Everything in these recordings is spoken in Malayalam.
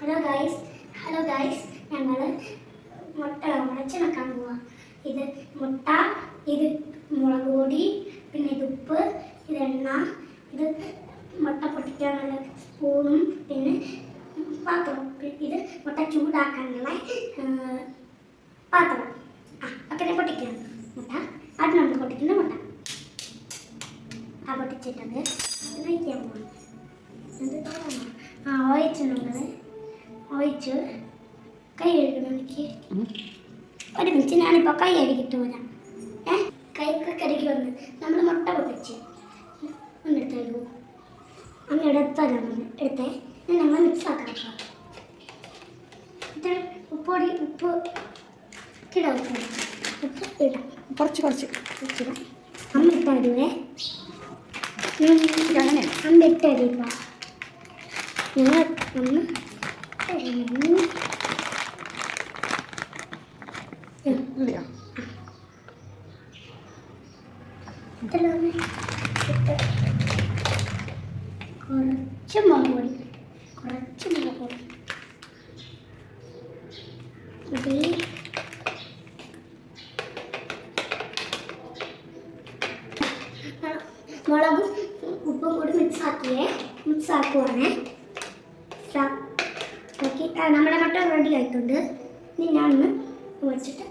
ഹലോ ഗൈസ് ഞങ്ങൾ മുട്ട ഉടച്ചെടുക്കാൻ പോവാം. ഇത് മുട്ട, ഇത് മുളക് പൊടി, പിന്നെ ഇത് ഉപ്പ്, ഇത് എണ്ണ, ഇത് മുട്ട പൊട്ടിക്കാനുള്ള സ്പൂണും പിന്നെ പാത്രം, ഇത് മുട്ട ചൂടാക്കാനുള്ള പാത്രം. ഒക്കെ പൊട്ടിക്കാം. മുട്ട അത് നമ്മൾ പൊട്ടിക്കുന്ന മുട്ട പൊട്ടിച്ചിട്ടുണ്ട്. ഒഴിക്കാൻ പോകണം. ഒഴിച്ച് ഒഴിച്ച് കൈ കഴുകണം. എനിക്ക് ഒരു മിനിറ്റ്, ഞാനിപ്പോൾ കൈ കഴുകിയിട്ട് വരാം. കൈക്ക് കഴുകി വന്ന് നമ്മൾ മുട്ട പൊട്ടിച്ച് ഒന്നെടുത്തായിരുന്നു. അങ്ങനെ എടുത്താലാണ് എടുത്തേ. നമ്മൾ മിക്സ് ആക്കാം. ഉപ്പ് കിടാം. ഉപ്പ് ഇടാം. കുറച്ച് ഇടാം. അമ്മ ഇട്ടാരുവേ. അമ്മ ഇട്ടരിപ്പ ഞങ്ങൾ ഒന്ന് കുറച്ച് മുളക് പൊടി മുളകും ഉപ്പും കൂടി മിക്സ് ആക്കുവാണ്. നമ്മുടെ മുട്ട റെഡി ആയിട്ടുണ്ട്. ഇനി ഞാനൊന്ന് വെച്ചിട്ട്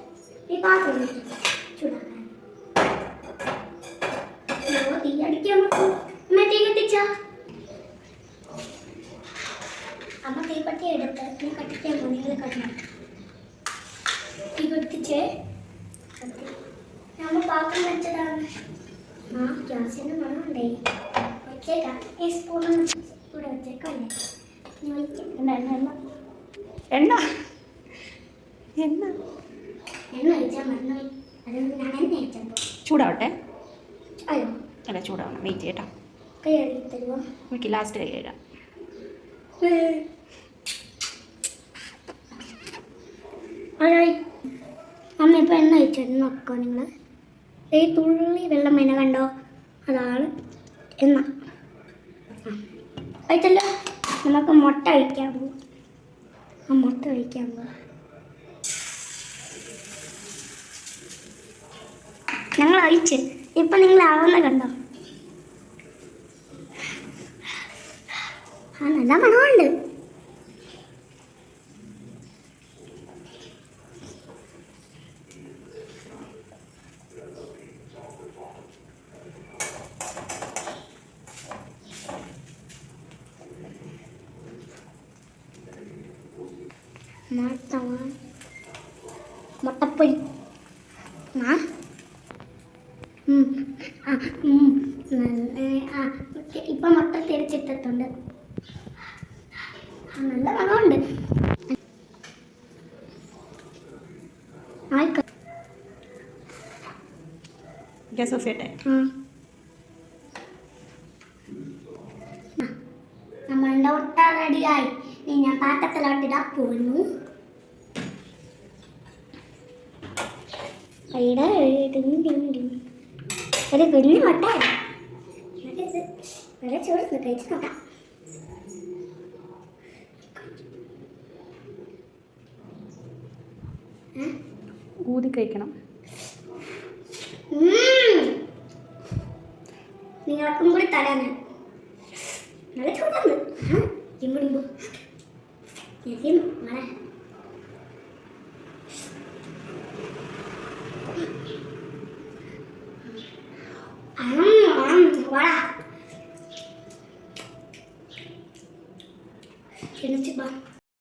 ഈ പാത്രം ചൂടാക്കാൻ തീ അടിക്കാൻ പറ്റും. അമ്മ തീ കത്തിച്ചാ? അമ്മ തീപ്പട്ടി എടുത്ത് നീ കത്തിക്കാൻ പോകും. നിങ്ങൾ കത്തണം. തീ കത്തിച്ച് നമ്മൾ പാത്രം വെച്ചതാണ്. ഗ്യാസിൻ്റെ മണമുണ്ടേ. വെച്ചേക്കാം. ഈ സ്പൂണൊന്നും ഇവിടെ വെച്ചേക്കല്ലേ. എണ്ണ ചൂടാവട്ടെ. അല്ല ചൂടാവണം. വെയിറ്റ് ചെയ്യട്ടോ. എനിക്ക് ലാസ്റ്റ് കൈ കഴുകാം. അമ്മ ഇപ്പോൾ എണ്ണ ഒഴിച്ചു നോക്കോ. നിങ്ങൾ ഈ തുള്ളി വെള്ളം എണ്ണ കണ്ടോ? അതാണ് എണ്ണ. ഒഴിച്ചല്ലോ. നമുക്ക് മുട്ട ഒഴിക്കാൻ പോകും. മുട്ട ഒഴിക്കാൻ പോകും. ഞങ്ങൾ ഒഴിച്ച് ഇപ്പം നിങ്ങൾ ആവുന്ന കണ്ടോ? നല്ല മണമുണ്ട്. മുട്ടപ്പൊടി ഇപ്പം മുട്ട തിരിച്ചിട്ടിട്ടുണ്ട്. നല്ല മണമുണ്ട്. ഗ്യാസ് ഓഫ് ചെയ്യട്ടെ. നമ്മളുടെ മുട്ട റെഡിയായി. ഇനി ഞാൻ പാത്രത്തിലോട്ടിടാൻ പോകുന്നു. ഒരു കുഞ്ഞു മുട്ട നല്ല ചൂട് കഴിച്ച് നോക്കാം. ഊതി കഴിക്കണം. നിങ്ങൾക്കും കൂടി തരാൻ നല്ല ചൂടാണ്. ഇമ്പിടുമ്പോ Wow.